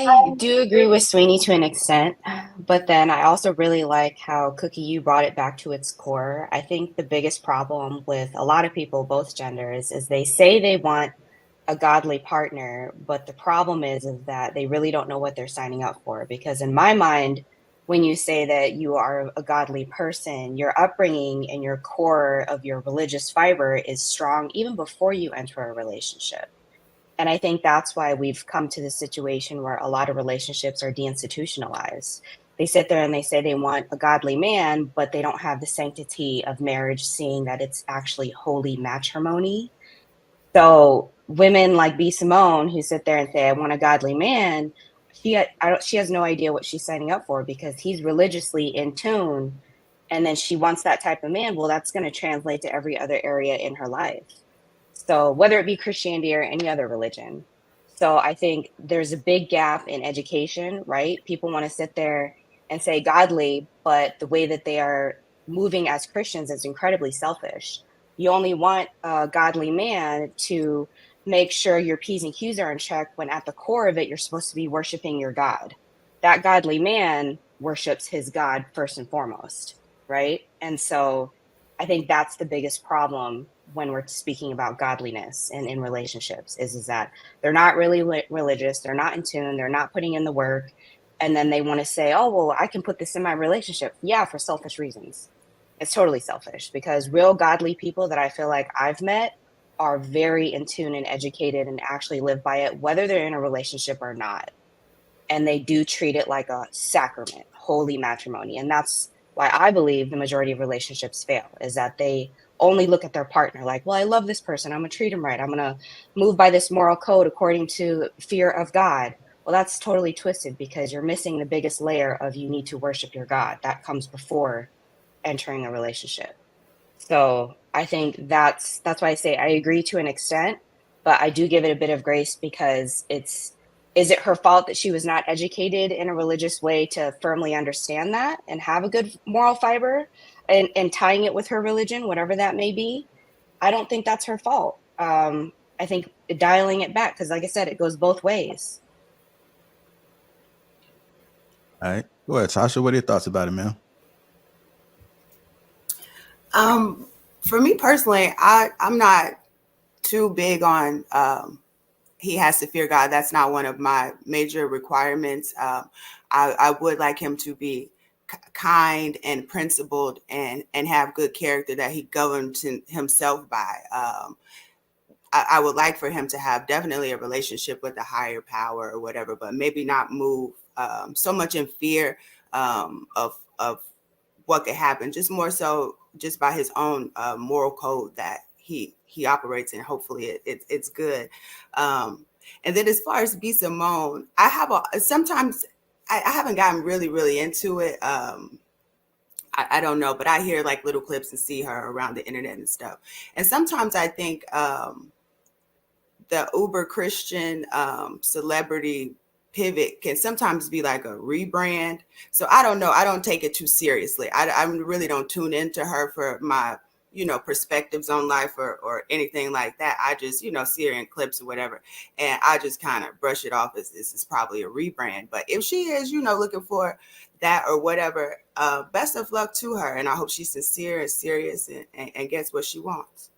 I do agree with Sweeney to an extent, but then I also really like how Cookie, you brought it back to its core. I think the biggest problem with a lot of people, both genders, is they say they want a godly partner, but the problem is that they really don't know what they're signing up for. Because in my mind, when you say that you are a godly person, your upbringing and your core of your religious fiber is strong even before you enter a relationship. And I think that's why we've come to the situation where a lot of relationships are deinstitutionalized. They sit there and they say they want a godly man, but they don't have the sanctity of marriage, seeing that it's actually holy matrimony. So women like B. Simone, who sit there and say, I want a godly man, she has no idea what she's signing up for because he's religiously in tune. And then she wants that type of man. Well, that's going to translate to every other area in her life. So whether it be Christianity or any other religion. So I think there's a big gap in education, right? People want to sit there and say godly, but the way that they are moving as Christians is incredibly selfish. You only want a godly man to make sure your P's and Q's are in check when at the core of it, you're supposed to be worshiping your God. That godly man worships his God first and foremost, right? And so I think that's the biggest problem when we're speaking about godliness and in relationships is that they're not really religious, they're not in tune, they're not putting in the work, and then they want to say, oh well, I can put this in my relationship. Yeah, for selfish reasons. It's totally selfish because real godly people that I feel like I've met are very in tune and educated and actually live by it, whether they're in a relationship or not. And they do treat it like a sacrament, holy matrimony. And that's why I believe the majority of relationships fail, is that they only look at their partner like, well, I love this person, I'm gonna treat him right, I'm gonna move by this moral code according to fear of God. Well, that's totally twisted because you're missing the biggest layer of you need to worship your God. That comes before entering a relationship. So I think that's why I say I agree to an extent, but I do give it a bit of grace because is it her fault that she was not educated in a religious way to firmly understand that and have a good moral fiber and tying it with her religion, whatever that may be? I don't think that's her fault. I think dialing it back, because like I said, it goes both ways. All right. Go ahead, Tasha. What are your thoughts about it, man? For me personally, I'm not too big on he has to fear God. That's not one of my major requirements. I would like him to be kind and principled and have good character that he governs himself by. I would like for him to have definitely a relationship with a higher power or whatever, but maybe not move so much in fear of what could happen. Just more so, just by his own moral code that he operates in. Hopefully, it's good. And then as far as B. Simone, I have sometimes I haven't gotten really into it. I don't know, but I hear like little clips and see her around the internet and stuff. And sometimes I think the uber Christian celebrity pivot can sometimes be like a rebrand. So I don't know. I don't take it too seriously. I really don't tune into her for my, perspectives on life or anything like that. I just, see her in clips or whatever. And I just kind of brush it off as this is probably a rebrand. But if she is, looking for that or whatever, best of luck to her. And I hope she's sincere and serious and gets what she wants.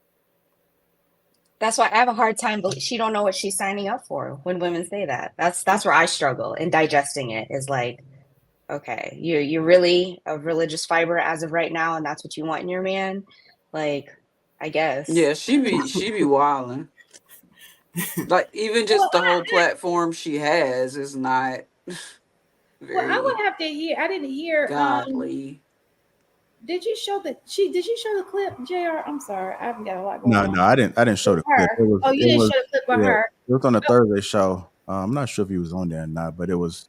That's why I have a hard time. She don't know what she's signing up for when women say that. That's where I struggle in digesting it. Is like, okay, you're really a religious fiber as of right now, and that's what you want in your man. Like, I guess. Yeah, she be wilding. Like even just the whole platform she has is not Well, I would very have to hear. I didn't hear. godly. Did you show the Did you show the clip, Jr.? I'm sorry, I haven't got a lot going No, on. no, I didn't show the clip. Her. Oh, you didn't show the clip with her. It was on the Thursday show. I'm not sure if he was on there or not, but it was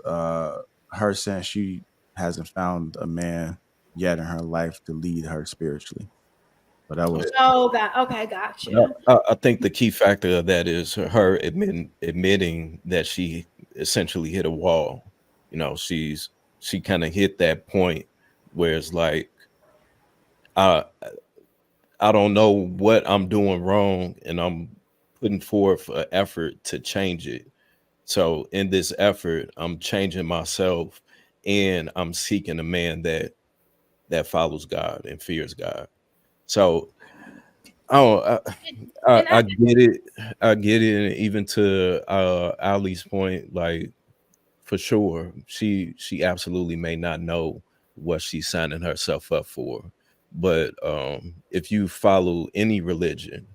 her saying she hasn't found a man yet in her life to lead her spiritually. But that was Okay, gotcha. I think the key factor of that is her admitting that she essentially hit a wall. She kind of hit that point where it's like, I don't know what I'm doing wrong, and I'm putting forth an effort to change it. So in this effort, I'm changing myself, and I'm seeking a man that follows God and fears God. So oh, And I I get it. I get it. And even to Ali's point, like for sure, she absolutely may not know what she's signing herself up for. But if you follow any religion,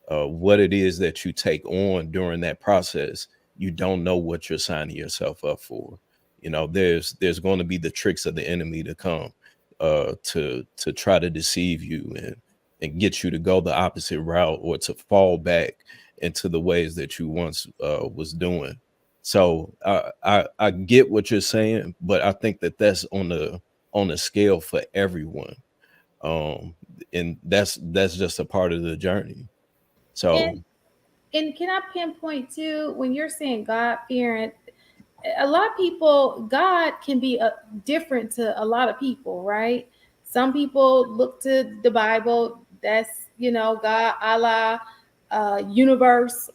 what it is that you take on during that process, you don't know what you're signing yourself up for. You know, there's going to be the tricks of the enemy to come to try to deceive you and get you to go the opposite route or to fall back into the ways that you once was doing. So I get what you're saying, but I think that that's on the scale for everyone, um, and that's just a part of the journey. and So and can I pinpoint too when you're saying God fearing? A lot of people, God can be different to a lot of people, right? Some people look to the Bible, that's, God, Allah, universe.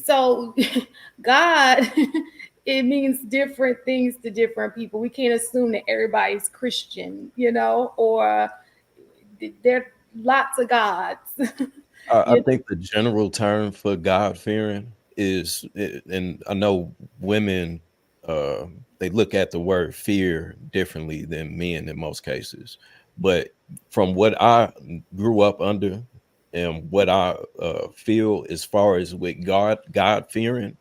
So God, it means different things to different people. We can't assume that everybody's Christian, or there are lots of gods. I you know? think the general term for God fearing is, and I know women, uh, they look at the word fear differently than men in most cases. But from what I grew up under and what I feel as far as with God fearing,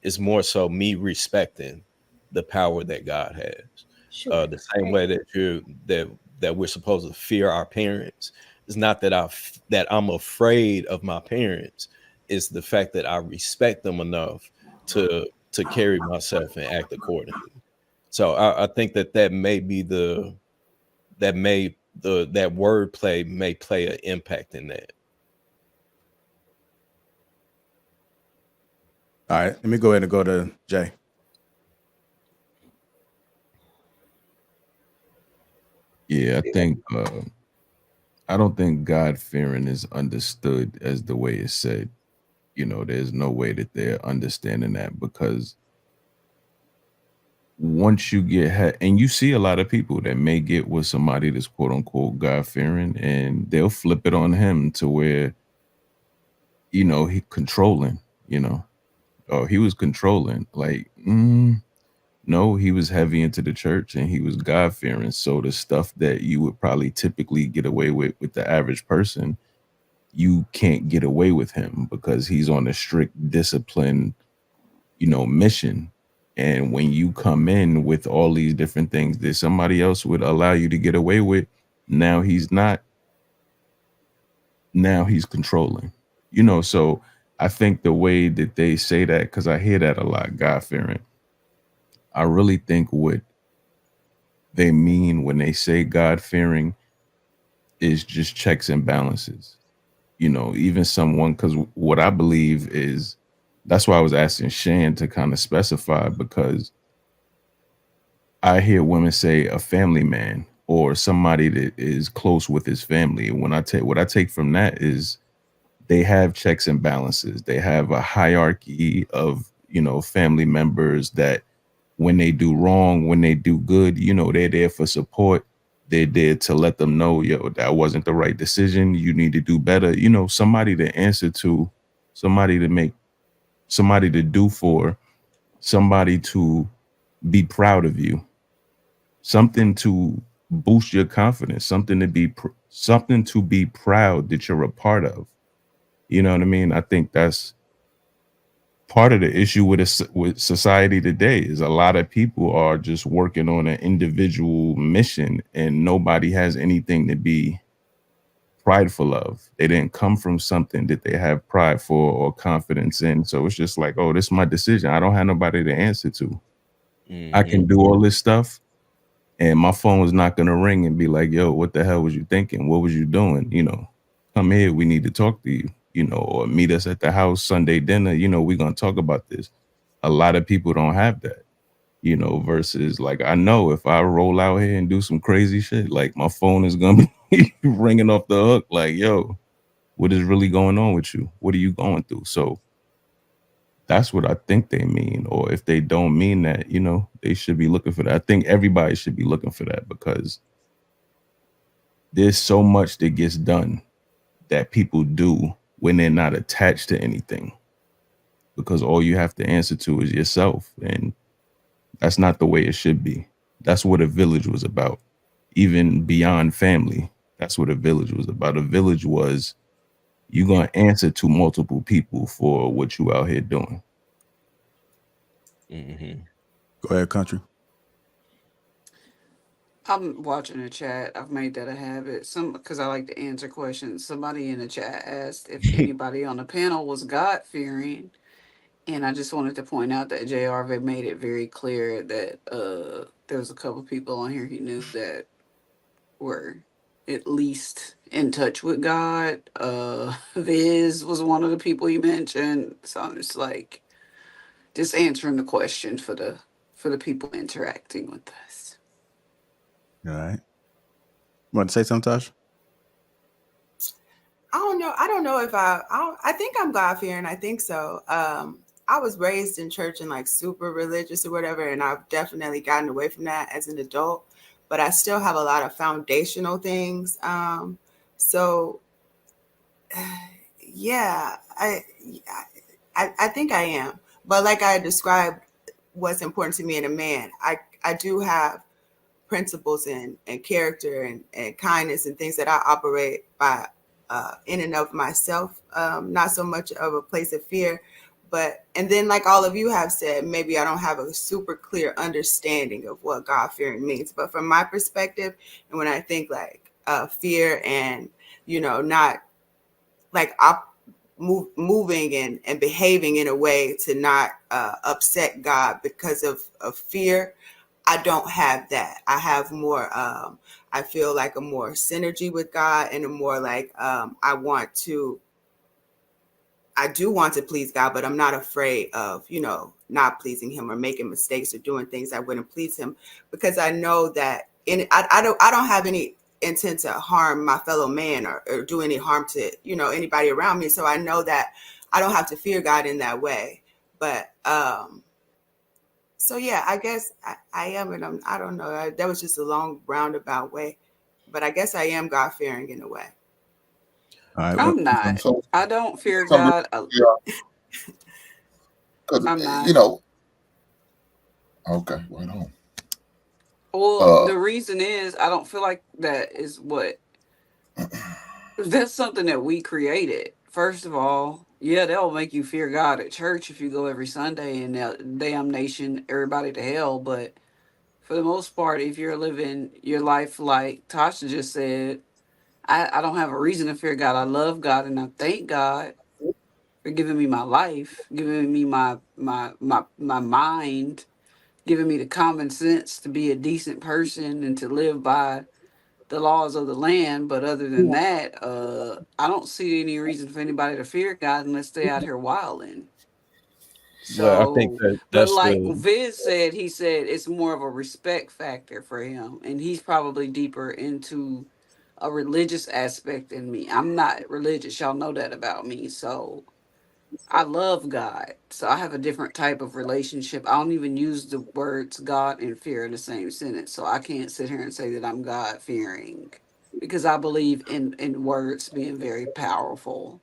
it's more so me respecting the power that God has. Sure. The same Right. way that that we're supposed to fear our parents. It's not that that I'm afraid of my parents. It's the fact that I respect them enough to carry myself and act accordingly. So I think that that may be that wordplay may play an impact in that. All right, let me go ahead and go to Jay. Yeah, I don't think God fearing is understood as the way it's said. There's no way that they're understanding that, because once you and you see a lot of people that may get with somebody that's quote unquote God fearing, and they'll flip it on him to where, he controlling, oh, he was controlling. Like, no, he was heavy into the church and he was God fearing. So the stuff that you would probably typically get away with the average person, you can't get away with him because he's on a strict discipline, mission. And when you come in with all these different things that somebody else would allow you to get away with, now he's not, now he's controlling. So I think the way that they say that, because I hear that a lot, God fearing, I really think what they mean when they say God fearing is just checks and balances. Even someone, because what I believe is, that's why I was asking Shan to kind of specify, because I hear women say a family man or somebody that is close with his family. And when I take what I take from that is they have checks and balances. They have a hierarchy of, family members that when they do wrong, when they do good, they're there for support. They're there to let them know, yo, that wasn't the right decision. You need to do better. Somebody to answer to, somebody to make, somebody to do for, somebody to be proud of you, something to boost your confidence, something to something to be proud that you're a part of. You know what I mean? I think that's part of the issue with society today is a lot of people are just working on an individual mission and nobody has anything to be prideful of. They didn't come from something that they have pride for or confidence in. So it's just like, oh, this is my decision. I don't have nobody to answer to. I Hmm. can do all this stuff and my phone is not going to ring and be like, yo, what the hell was you thinking? What was you doing? Come here. We need to talk to you, or meet us at the house Sunday dinner. We're going to talk about this. A lot of people don't have that, versus like, I know if I roll out here and do some crazy shit, like my phone is going to be ringing off the hook. Like, yo, what is really going on with you? What are you going through? So That's what I think they mean. Or if they don't mean that, you know, they should be looking for that. I think everybody should be looking for that, because there's so much that gets done that people do when they're not attached to anything, because all you have to answer to is yourself. And that's not the way it should be. That's what a village was about. Even beyond family, that's what a village was about. A village was, you're going to answer to multiple people for what you out here doing. Mm-hmm. Go ahead, country. I'm watching the chat. I've made that a habit. Because I like to answer questions. Somebody in the chat asked if anybody on the panel was God fearing, and I just wanted to point out that JR made it very clear that there was a couple people on here he knew that were at least in touch with God. Viz was one of the people he mentioned. So I'm just like, just answering the question for the people interacting with us. All right. Want to say something, Tasha? I don't know. I don't know if I think I'm God fearing. I think so. I was raised in church and like super religious or whatever, and I've definitely gotten away from that as an adult. But I still have a lot of foundational things. So yeah, I think I am. But like I described, what's important to me in a man, I do have principles and character and kindness and things that I operate by in and of myself, not so much of a place of fear. But, and then like all of you have said, maybe I don't have a super clear understanding of what God fearing means. But from my perspective, and when I think like fear and, you know, not like moving and behaving in a way to not upset God because of fear, I don't have that. I have more, I feel like a more synergy with God, and a more like I do want to please God, but I'm not afraid of, you know, not pleasing him or making mistakes or doing things that wouldn't please him, because I know that I don't have any intent to harm my fellow man, or do any harm to, you know, anybody around me. So I know that I don't have to fear God in that way. But so yeah, I guess I am, and I don't know. That was just a long roundabout way, but I guess I am God fearing in a way. All right. I'm not. So, I don't fear so God. because I'm not. you know, okay, right on. Well, Uh, the reason is I don't feel like that is what that's something that we created. First of all, yeah, they'll make you fear God at church if you go every Sunday, and they'll damnation everybody to hell. But for the most part, if you're living your life like Tasha just said, I don't have a reason to fear God. I love God, and I thank God for giving me my life, giving me my mind, giving me the common sense to be a decent person and to live by the laws of the land. But other than that, I don't see any reason for anybody to fear God unless they out here wilding. Well, I think So, that but that's like the Viz said, he said it's more of a respect factor for him, and he's probably deeper into a religious aspect than me. I'm not religious, y'all know that about me. So I love God. So I have a different type of relationship. I don't even use the words God and fear in the same sentence. So I can't sit here and say that I'm God fearing, because I believe in words being very powerful.